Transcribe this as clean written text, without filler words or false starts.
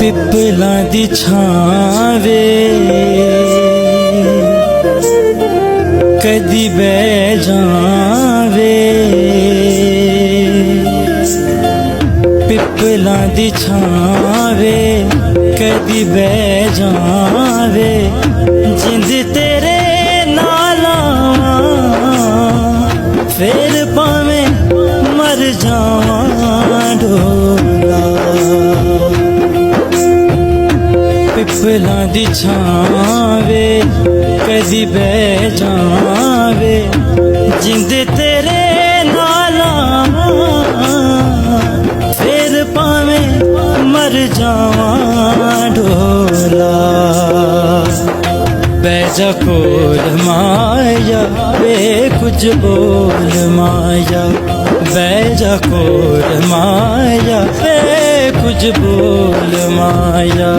पिपलां दी छावे कदी बह जावे, पिपलां दी छावे कदी बह जावे, जिंद तेरे नाल फिर भावें मर जावां ढोला। पिपलां दी छावे कदी बह जावे, जिंद तेरे नाल फिर भावें मर जावां ढोला। बैजा कोल माया वे कुछ बोल माया, बैजा कोल माया वे कुछ बोल माया।